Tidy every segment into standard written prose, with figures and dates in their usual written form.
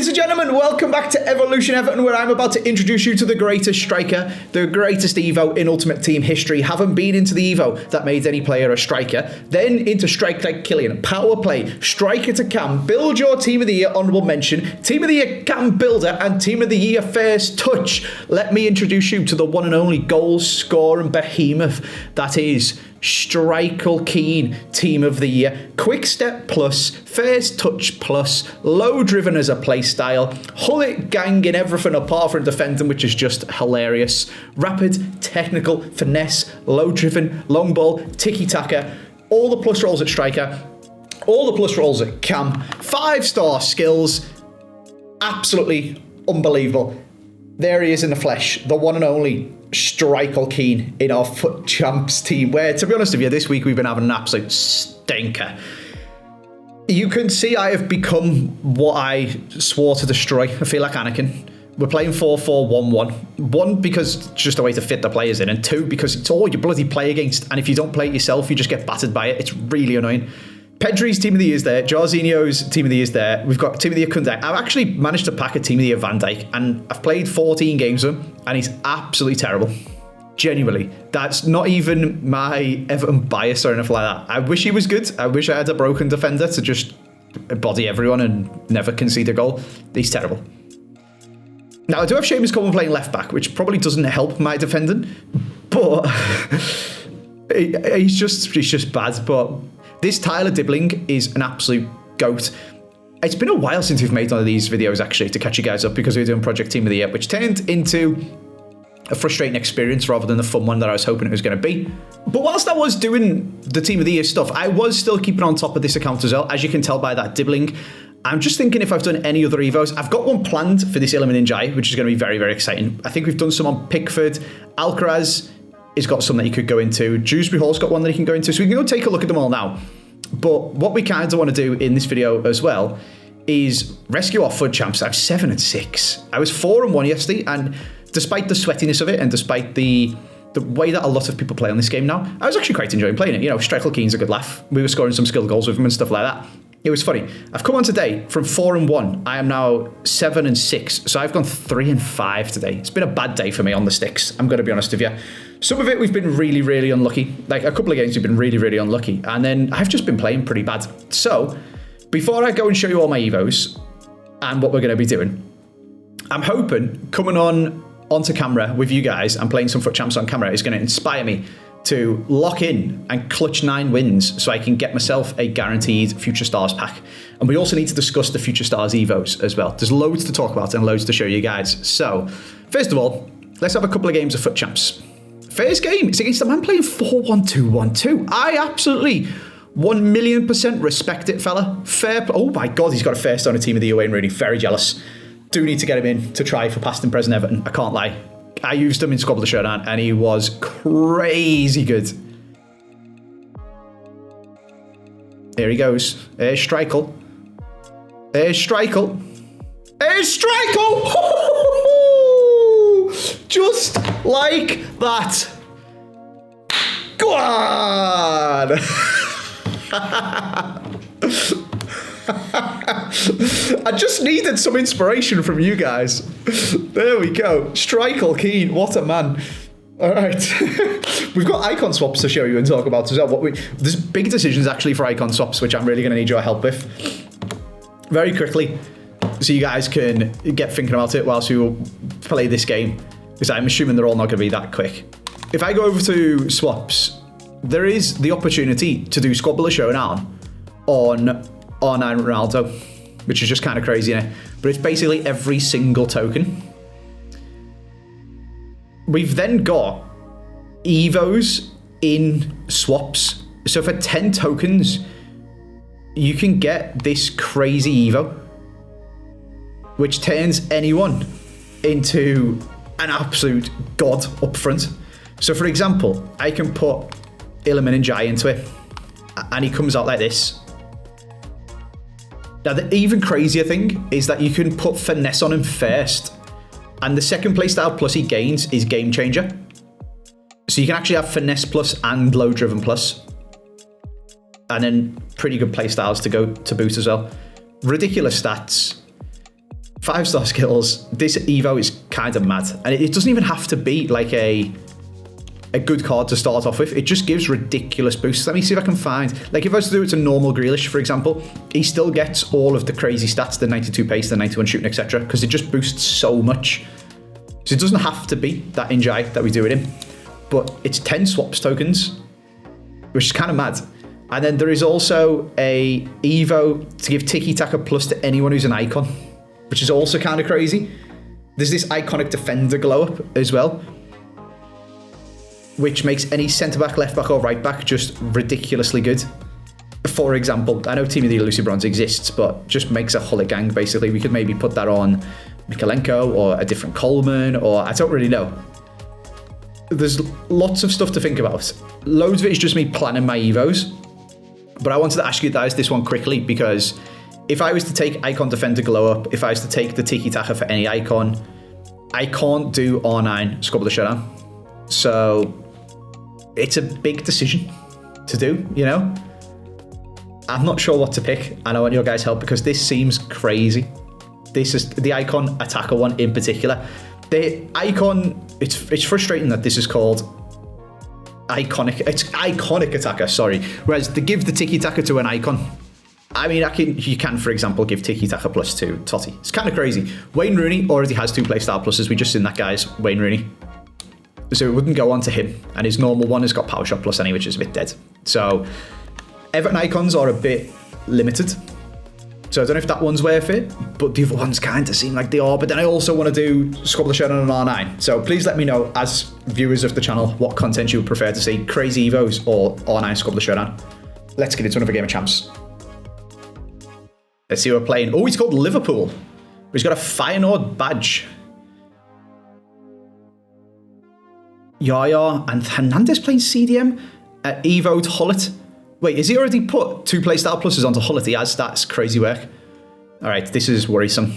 Ladies and gentlemen, welcome back to Evolution Everton, where I'm about to introduce you to the greatest striker, the greatest EVO in Ultimate Team history. Haven't been into the EVO that made any player a striker, then into strike like Killian, power play, striker to cam, build your team of the year, honourable mention, team of the year cam builder, and team of the year first touch. Let me introduce you to the one and only goal scoring behemoth that is STRICHEAL Keane, team of the year, quick step plus, first touch plus, low driven as a play style, hull it gang in everything apart from defending, which is just hilarious, rapid, technical, finesse, low driven, long ball, tiki-taka, all the plus rolls at striker, all the plus rolls at cam, 5-star skills, absolutely unbelievable. There he is in the flesh, the one and only STRICHEAL Keane in our Foot Champs team, where, to be honest with you, this week we've been having an absolute stinker. You can see I have become what I swore to destroy. I feel like Anakin. We're playing 4-4-1-1. One, because it's just a way to fit the players in, and two, because it's all you bloody play against, and if you don't play it yourself, you just get battered by it. It's really annoying. Pedri's team of the year is there. Jorginho's team of the year is there. We've got team of the year Kunde. I've actually managed to pack a team of the year Van Dijk, and I've played 14 games with him, and he's absolutely terrible. Genuinely. That's not even my Everton bias or anything like that. I wish he was good. I wish I had a broken defender to just body everyone and never concede a goal. He's terrible. Now, I do have Seamus Coleman playing left back, which probably doesn't help my defending, but he's just bad. But this Tyler Dibbling is an absolute goat. It's been a while since we've made one of these videos, actually, to catch you guys up, because we were doing Project Team of the Year, which turned into a frustrating experience rather than the fun one that I was hoping it was going to be. But whilst I was doing the Team of the Year stuff, I was still keeping on top of this account as well, as you can tell by that Dibbling. I'm just thinking if I've done any other EVOs. I've got one planned for this Iliman Ndiaye, which is going to be very, very exciting. I think we've done some on Pickford. Alcaraz has got some that he could go into. Dewsbury Hall's got one that he can go into. So we can go take a look at them all now. But what we kind of want to do in this video as well is rescue our FUT champs. I'm 7-6. I was 4-1 yesterday, and despite the sweatiness of it, and despite the way that a lot of people play on this game now, I was actually quite enjoying playing it. You know, STRICHEAL Keane's a good laugh. We were scoring some skilled goals with him and stuff like that. It was funny. I've come on today from 4-1. I am now 7-6. So I've gone 3-5 today. It's been a bad day for me on the sticks, I'm going to be honest with you. Some of it we've been really, really unlucky. Like a couple of games we've been really, really unlucky. And then I've just been playing pretty bad. So before I go and show you all my EVOs and what we're going to be doing, I'm hoping coming onto camera with you guys and playing some FUT champs on camera is going to inspire me to lock in and clutch 9 wins so I can get myself a guaranteed Future Stars pack. And we also need to discuss the Future Stars EVOs as well. There's loads to talk about and loads to show you guys. So, first of all, let's have a couple of games of FUT champs. First game is against a man playing 4-1-2-1-2. I absolutely 1,000,000% respect it, fella. Oh my God, he's got a first on a team of the year, Wayne Rooney. Very jealous. Do need to get him in to try for past and present Everton. I can't lie. I used him in Squad of the Showdown and he was crazy good. Here he goes. There's STRICHEAL. There's STRICHEAL. There's STRICHEAL! Just like that. Go on! I just needed some inspiration from you guys. There we go. STRICHEAL Keane, what a man. All right. We've got icon swaps to show you and talk about as well. There's big decisions actually for icon swaps, which I'm really going to need your help with. Very quickly, so you guys can get thinking about it whilst we play this game, because I'm assuming they're all not going to be that quick. If I go over to swaps, there is the opportunity to do Squad Builder Showdown on Ronaldo, which is just kind of crazy, innit? But it's basically every single token. We've then got EVOs in swaps. So for 10 tokens, you can get this crazy EVO, which turns anyone into an absolute god up front. So for example, I can put Iliman Ndiaye into it, and he comes out like this. Now, the even crazier thing is that you can put finesse on him first, and the second playstyle plus he gains is game changer. So you can actually have finesse plus and low driven plus, and then pretty good playstyles to go to boot as well. Ridiculous stats. 5-star skills. This Evo is kind of mad. And it doesn't even have to be like a good card to start off with. It just gives ridiculous boosts. Let me see if I can find, like if I was to do it to normal Grealish, for example, he still gets all of the crazy stats, the 92 pace, the 91 shooting, etc. because it just boosts so much. So it doesn't have to be that Injai that we do it in. But it's 10 swaps tokens, which is kind of mad. And then there is also a Evo to give Tiki Taka plus to anyone who's an icon, which is also kind of crazy. There's this iconic defender glow up as well, which makes any centre-back, left-back or right-back just ridiculously good. For example, I know Team of the Elusive Bronze exists, but just makes a Hullet gang, basically. We could maybe put that on Mikolenko or a different Coleman, or I don't really know. There's lots of stuff to think about. Loads of it is just me planning my Evos. But I wanted to ask you guys this one quickly, because if I was to take Icon Defender Glow Up, if I was to take the Tiki Taka for any icon, I can't do R9 Squabble the Showdown. So it's a big decision to do, you know? I'm not sure what to pick, and I want your guys' help because this seems crazy. This is the Icon Attacker one in particular. The Icon, it's frustrating that this is called Iconic Attacker, sorry. Whereas to give the Tiki Taka to an icon, I mean, you can, for example, give Tiki Taka plus to TOTY. It's kind of crazy. Wayne Rooney already has 2 playstyle pluses. We just seen that guy's Wayne Rooney. So it wouldn't go on to him. And his normal one has got Power Shot plus anyway, which is a bit dead. So Everton icons are a bit limited. So I don't know if that one's worth it, but the other ones kind of seem like they are. But then I also want to do Squabble the Showdown on R9. So please let me know, as viewers of the channel, what content you would prefer to see. Crazy Evos or R9 Squabble the Showdown. Let's get into another game of champs. Let's see who we're playing. Oh, he's called Liverpool. He's got a Feyenoord badge. Yaya and Hernandez playing CDM at EVO to Hullet. Wait, has he already put 2 playstyle pluses onto Hullet? He has. That's crazy work. All right, this is worrisome.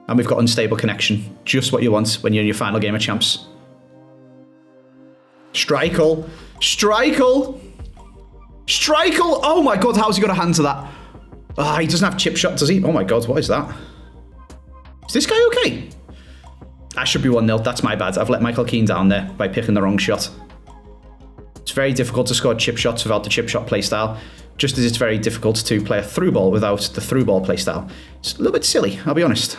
And we've got unstable connection. Just what you want when you're in your final game of champs. Streichel. Streichel. Streichel. Oh my God, how's he got a hand to that? Ah, he doesn't have chip shot, does he? Oh my God, what is that? Is this guy okay? I should be 1-0. That's my bad. I've let Michael Keane down there by picking the wrong shot. It's very difficult to score chip shots without the chip shot playstyle, just as it's very difficult to play a through ball without the through ball playstyle. It's a little bit silly, I'll be honest.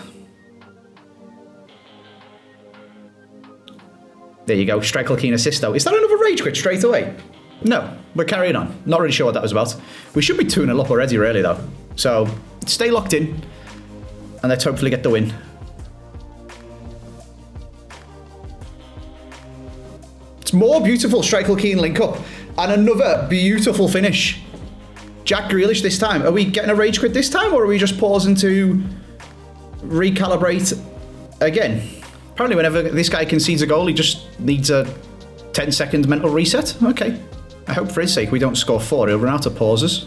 There you go, Streichel Keane assist though. Is that another rage quit straight away? No, we're carrying on. Not really sure what that was about. We should be 2-0 up already, really, though. So stay locked in, and let's hopefully get the win. It's more beautiful Streichel Keane link up, and another beautiful finish. Jack Grealish this time. Are we getting a rage quit this time, or are we just pausing to recalibrate again? Apparently whenever this guy concedes a goal, he just needs a 10-second mental reset. Okay. I hope for his sake we don't score 4. He'll run out of pauses.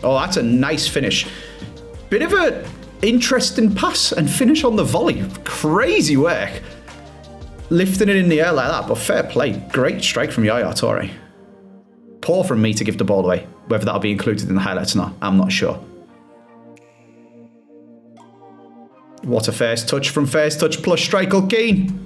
Oh, that's a nice finish. Bit of a interesting pass and finish on the volley. Crazy work. Lifting it in the air like that, but fair play. Great strike from Yaya Toure. Poor from me to give the ball away. Whether that'll be included in the highlights or not, I'm not sure. What a first touch from First Touch plus Streichel Keane.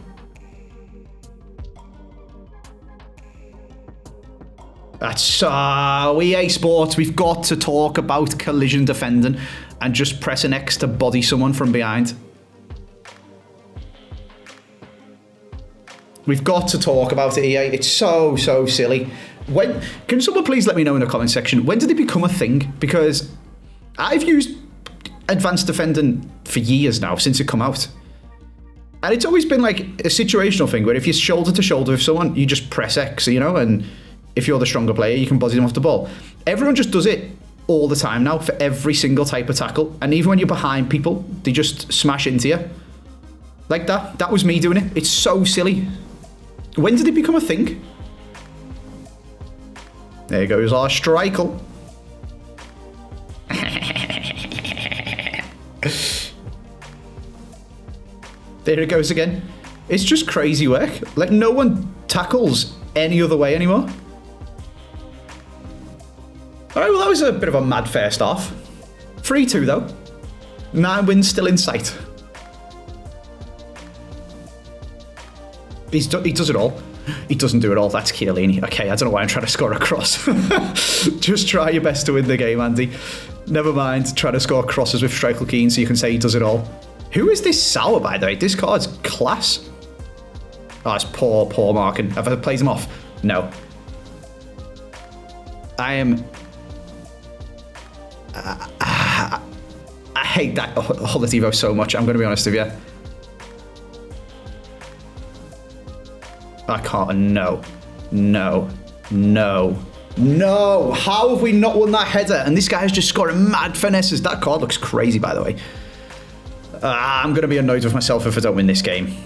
That's EA Sports. We've got to talk about collision defending and just press an X to body someone from behind. We've got to talk about it, EA. It's so silly. When can someone please let me know in the comment section, when did it become a thing? Because I've used advanced defending for years now, since it come out. And it's always been like a situational thing where if you're shoulder to shoulder with someone, you just press X, you know, and if you're the stronger player, you can body them off the ball. Everyone just does it all the time now for every single type of tackle. And even when you're behind people, they just smash into you. Like that. That was me doing it. It's so silly. When did it become a thing? There goes our Streichel. There it goes again. It's just crazy work. Like, no one tackles any other way anymore. All right, well, that was a bit of a mad first half. 3-2, though. 9 wins still in sight. He does it all. He doesn't do it all. That's Chiellini. Okay, I don't know why I'm trying to score a cross. Just try your best to win the game, Andy. Never mind trying to score crosses with STRICHEAL Keane so you can say he does it all. Who is this Sauer, by the way? This card's class. Oh, it's poor marking. Have I played him off? No. I am... I hate that Hullet Evo so much, I'm going to be honest with you. I can't. No. How have we not won that header? And this guy's just scoring mad finesses. That card looks crazy, by the way. I'm going to be annoyed with myself if I don't win this game.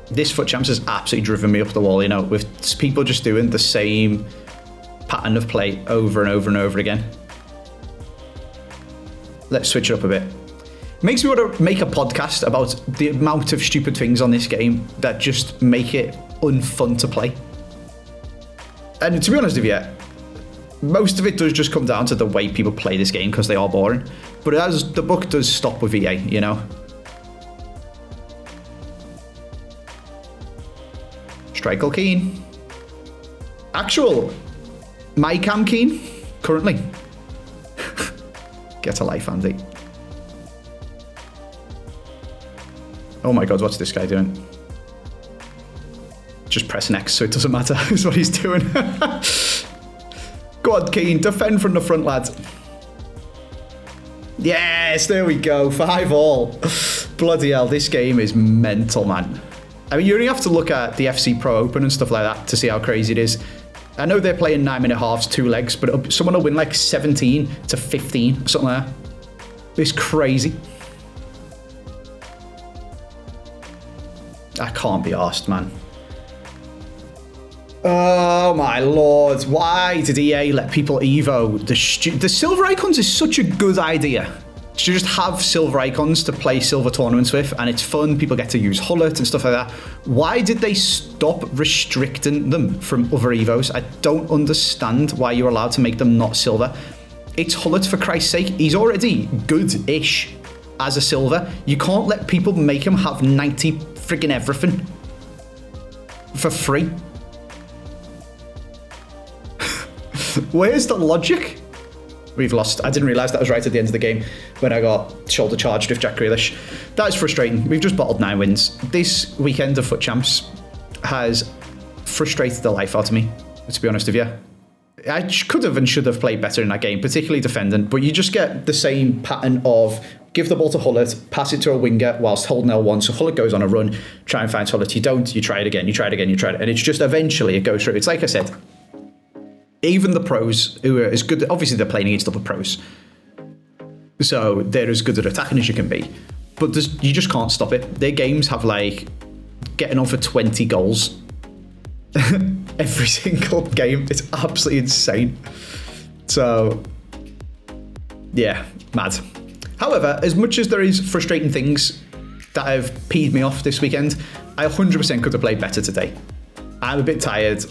This FUT Champs has absolutely driven me up the wall, you know, with people just doing the same pattern of play over and over and over again. Let's switch it up a bit. Makes me want to make a podcast about the amount of stupid things on this game that just make it unfun to play. And to be honest with you, most of it does just come down to the way people play this game because they are boring. But the book does stop with EA, you know. STRICHEAL Keane. Actual my cam Keane currently. Get a life, Andy. Oh my god, what's this guy doing? Just press X so it doesn't matter, is what he's doing. Go on, Keane, defend from the front, lad. Yes, there we go, 5-all. Bloody hell, this game is mental, man. I mean, you only have to look at the FC Pro Open and stuff like that to see how crazy it is. I know they're playing 9-minute halves, 2 legs, but someone will win like 17-15, or something like that. It's crazy. I can't be arsed, man. Oh my lord, why did EA let people EVO? The silver icons is such a good idea. To just have silver icons to play silver tournaments with, and it's fun, people get to use Hullet and stuff like that. Why did they stop restricting them from other EVOs? I don't understand why you're allowed to make them not silver. It's Hullet, for Christ's sake. He's already good-ish as a silver. You can't let people make him have 90 friggin' everything for free. Where's the logic? We've lost. I didn't realise that was right at the end of the game when I got shoulder charged with Jack Grealish. That is frustrating. We've just bottled 9 wins. This weekend of FUT Champs has frustrated the life out of me, to be honest with you. I could have and should have played better in that game, particularly defending, but you just get the same pattern of give the ball to Hullet, pass it to a winger whilst holding L1, so Hullet goes on a run, try and find Hullet. You don't, you try it again, you try it again, you try it, and it's just eventually it goes through. It's like I said, even the pros who are as good, obviously they're playing against other pros, so they're as good at attacking as you can be, but you just can't stop it. Their games have like getting on for 20 goals every single game. It's absolutely insane. So yeah, mad. However, as much as there is frustrating things that have peed me off this weekend, I 100% could have played better today. I'm a bit tired,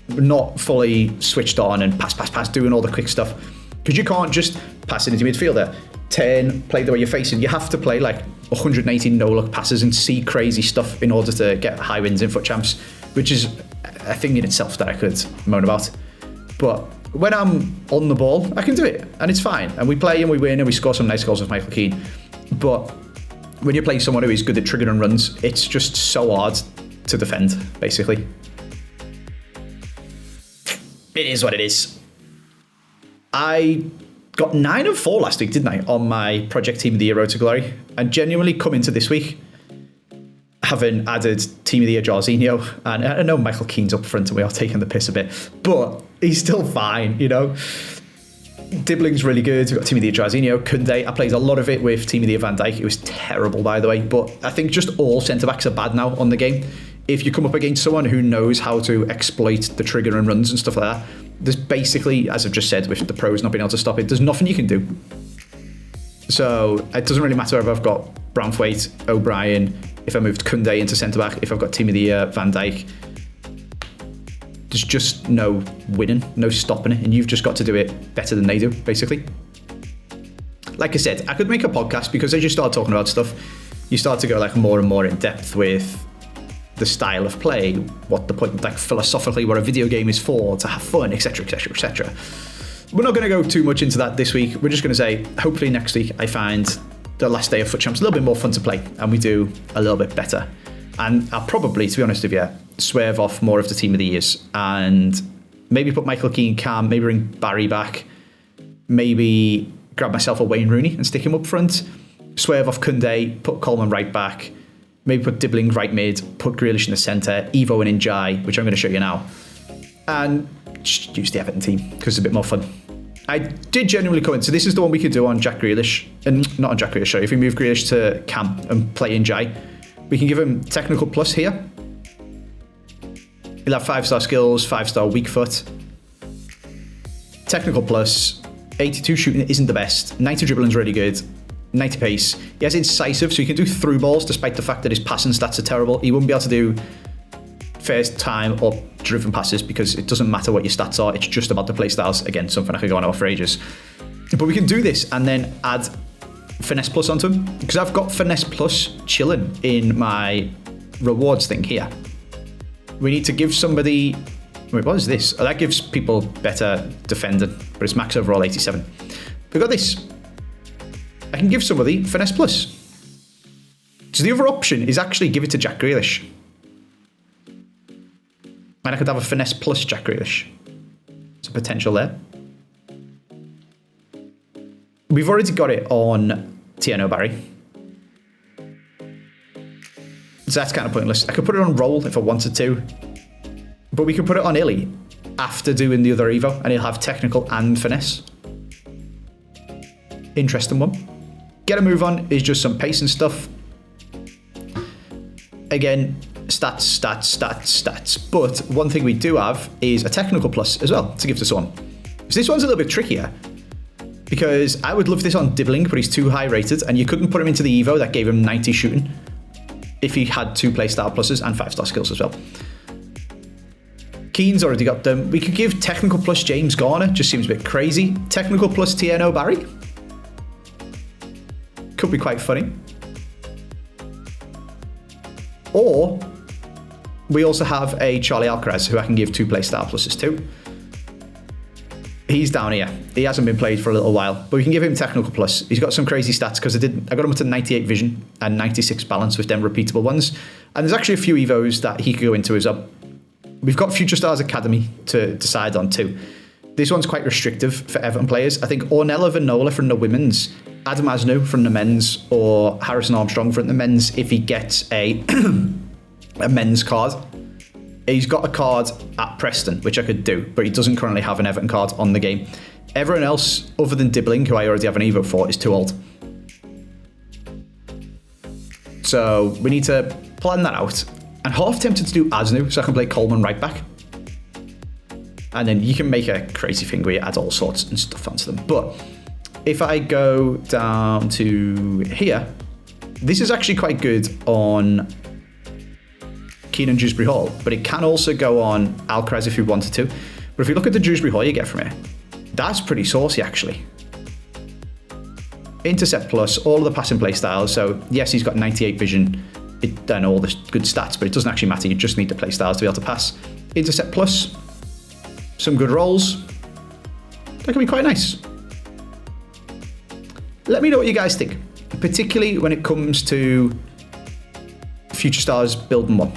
not fully switched on and pass, doing all the quick stuff. Because you can't just pass it into midfielder, turn, play the way you're facing. You have to play like 180 no-look passes and see crazy stuff in order to get high wins in FUT Champs, which is a thing in itself that I could moan about. But when I'm on the ball, I can do it, and it's fine. And we play and we win and we score some nice goals with Michael Keane. But when you play someone who is good at triggering and runs, it's just so hard to defend, basically. It is what it is. I got 9 of 4 last week, didn't I, on my Project Team of the Year Road to Glory, and genuinely come into this week having added Team of the Year Jorginho, and I know Michael Keane's up front and we are taking the piss a bit, but he's still fine, you know. Dibbling's really good. We've got Team of the Year Jorginho, Koundé. I played a lot of it with Team of the Year Van Dijk. It was terrible, by the way, but I think just all centre-backs are bad now on the game. If you come up against someone who knows how to exploit the trigger and runs and stuff like that, there's basically, as I've just said, with the pros not being able to stop it, there's nothing you can do. So it doesn't really matter if I've got Brownthwaite, O'Brien, if I moved Koundé into centre-back, if I've got Team of the Year Van Dijk. there's just no winning, no stopping it, and you've just got to do it better than they do, basically. Like I said, I could make a podcast because as you start talking about stuff, you start to go like more and more in depth with the style of play, what the point, like philosophically, what a video game is for, to have fun, etc., etc., etc. We're not going to go too much into that this week. We're just going to say, hopefully next week I find the last day of FUT Champs a little bit more fun to play, and we do a little bit better. And I'll probably, to be honest with you, swerve off more of the team of the years and maybe put Michael Keane calm, maybe bring Barry back, maybe grab myself a Wayne Rooney and stick him up front, swerve off Koundé, put Coleman right back, maybe put Dibbling right mid, put Grealish in the centre, Evo and Njai, which I'm going to show you now, and just use the Everton team because it's a bit more fun. I did genuinely come in, so this is the one we could do on Jack Grealish, and not on Jack Grealish, sorry, if we move Grealish to Cam and play Njai, we can give him technical plus here. He'll have 5-star skills, 5-star weak foot. Technical plus, 82 shooting isn't the best, 90 dribbling's really good, 90 pace. He has incisive, so he can do through balls despite the fact that his passing stats are terrible. He wouldn't be able to do first time or driven passes because it doesn't matter what your stats are, it's just about the play styles. Again, something I could go on about for ages. But we can do this and then add finesse plus onto him, because I've got finesse plus chilling in my rewards thing here. We need to give somebody, wait, what is this? Oh, that gives people better defending, but it's max overall 87. We've got this. I can give somebody finesse plus. So the other option is actually give it to Jack Grealish. And I could have a finesse plus Jack Grealish. There's a potential there. We've already got it on Tieno Barry. So that's kind of pointless. I could put it on roll if I wanted to. But we could put it on Illy after doing the other Evo, and he'll have technical and finesse. Interesting one. Get a move on is just some pace and stuff. Again, stats, stats, stats, stats. But one thing we do have is a technical plus as well to give to someone. So this one's a little bit trickier because I would love this on Dibbling, but he's too high rated, and you couldn't put him into the Evo that gave him 90 shooting if he had 2 playstyle pluses and 5-star skills as well. Keane's already got them. We could give technical plus James Garner, just seems a bit crazy. Technical plus Tieno Barry. Could be quite funny. Or we also have a Charlie Alcaraz who I can give 2 playstyle pluses to. He's down here. He hasn't been played for a little while, but we can give him technical plus. He's got some crazy stats because I got him up to 98 vision and 96 balance with them repeatable ones. And there's actually a few Evos that he could go into as well. We've got Future Stars Academy to decide on too. This one's quite restrictive for Everton players. I think Ornella Vinola from the women's, Adam Asno from the men's, or Harrison Armstrong from the men's if he gets a a men's card. He's got a card at Preston, which I could do, but he doesn't currently have an Everton card on the game. Everyone else, other than Dibbling, who I already have an Evo for, is too old. So we need to plan that out. I'm half tempted to do Asnu, so I can play Coleman right back. And then you can make a crazy thing where you add all sorts and stuff onto them. But if I go down to here, this is actually quite good on Keane and Dewsbury Hall, but it can also go on Alcaraz if you wanted to. But if you look at the Dewsbury Hall you get from it, that's pretty saucy actually. Intercept plus, all of the passing play styles. So yes, he's got 98 vision and all the good stats, but it doesn't actually matter. You just need the play styles to be able to pass. Intercept plus, some good rolls. That can be quite nice. Let me know what you guys think, particularly when it comes to Future Stars building one,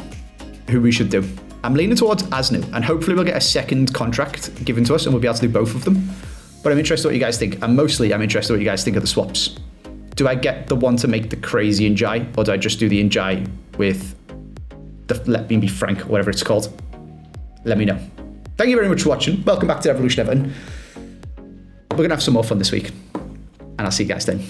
who we should do. I'm leaning towards Asnu, and hopefully we'll get a second contract given to us and we'll be able to do both of them. But I'm interested in what you guys think, and mostly I'm interested in what you guys think of the swaps. Do I get the one to make the crazy Njai, or do I just do the Njai with the Let Me Be Frank, whatever it's called? Let me know. Thank you very much for watching. Welcome back to Evolution Everton. We're going to have some more fun this week, and I'll see you guys then.